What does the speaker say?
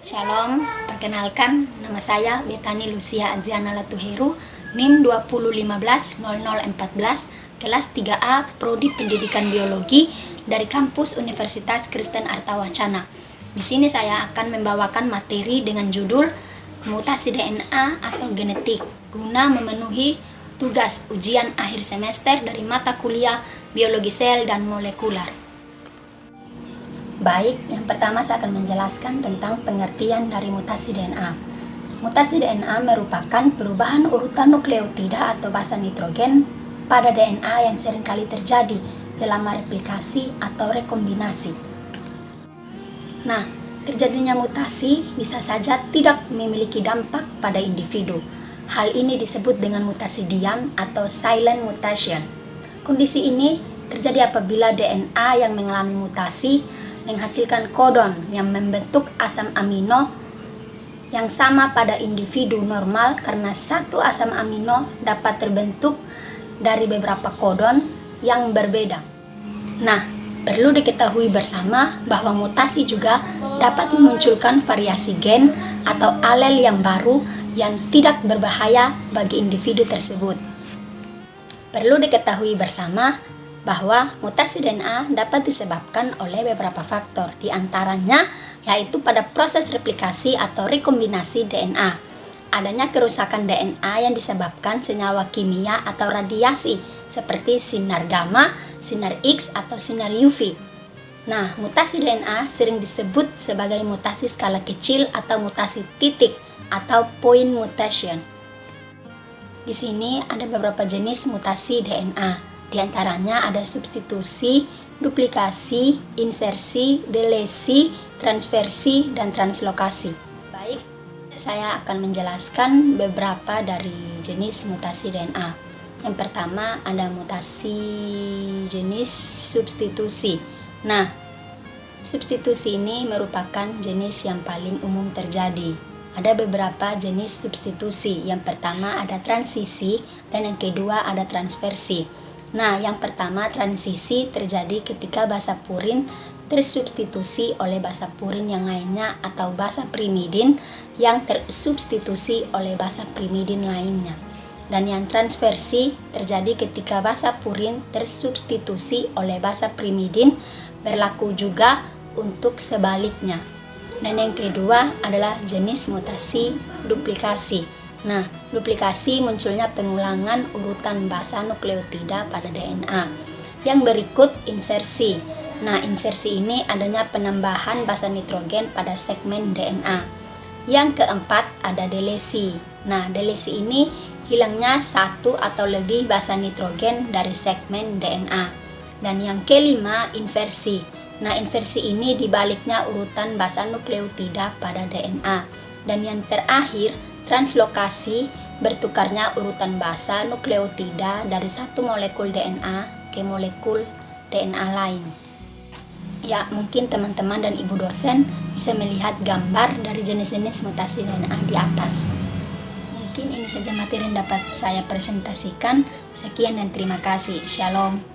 Shalom, perkenalkan nama saya Betani Lucia Adriana Latuheru, NIM 20150014, kelas 3A, Prodi Pendidikan Biologi dari kampus Universitas Kristen Artawacana. Di sini saya akan membawakan materi dengan judul mutasi DNA atau genetik guna memenuhi tugas ujian akhir semester dari mata kuliah Biologi Sel dan Molekular. Baik, yang pertama saya akan menjelaskan tentang pengertian dari mutasi DNA. Mutasi DNA merupakan perubahan urutan nukleotida atau basa nitrogen pada DNA yang seringkali terjadi selama replikasi atau rekombinasi. Nah, terjadinya mutasi bisa saja tidak memiliki dampak pada individu. Hal ini disebut dengan mutasi diam atau silent mutation. Kondisi ini terjadi apabila DNA yang mengalami mutasi menghasilkan kodon yang membentuk asam amino yang sama pada individu normal karena satu asam amino dapat terbentuk dari beberapa kodon yang berbeda. Nah, perlu diketahui bersama bahwa mutasi juga dapat memunculkan variasi gen atau alel yang baru yang tidak berbahaya bagi individu tersebut. Perlu diketahui bersama bahwa mutasi DNA dapat disebabkan oleh beberapa faktor, di antaranya yaitu pada proses replikasi atau rekombinasi DNA, adanya kerusakan DNA yang disebabkan senyawa kimia atau radiasi seperti sinar gamma, sinar X, atau sinar UV. Nah, mutasi DNA sering disebut sebagai mutasi skala kecil atau mutasi titik atau point mutation. Di sini ada beberapa jenis mutasi DNA. Di antaranya ada substitusi, duplikasi, insersi, delesi, transversi, dan translokasi. Baik, saya akan menjelaskan beberapa dari jenis mutasi DNA. Yang pertama ada mutasi jenis substitusi. Nah, substitusi ini merupakan jenis yang paling umum terjadi. Ada beberapa jenis substitusi. Yang pertama ada transisi dan yang kedua ada transversi. Nah, yang pertama transisi terjadi ketika basa purin tersubstitusi oleh basa purin yang lainnya atau basa pirimidin yang tersubstitusi oleh basa pirimidin lainnya. Dan yang transversi terjadi ketika basa purin tersubstitusi oleh basa pirimidin, berlaku juga untuk sebaliknya. Dan yang kedua adalah jenis mutasi duplikasi. Nah, duplikasi munculnya pengulangan urutan basa nukleotida pada DNA. Yang berikut insersi. Nah, insersi ini adanya penambahan basa nitrogen pada segmen DNA. Yang keempat ada delesi. Nah, delesi ini hilangnya satu atau lebih basa nitrogen dari segmen DNA. Dan yang kelima inversi. Nah, inversi ini dibaliknya urutan basa nukleotida pada DNA. Dan yang terakhir translokasi, bertukarnya urutan basa nukleotida dari satu molekul DNA ke molekul DNA lain. Ya, mungkin teman-teman dan ibu dosen bisa melihat gambar dari jenis-jenis mutasi DNA di atas. Mungkin ini saja materi yang dapat saya presentasikan. Sekian dan terima kasih. Shalom.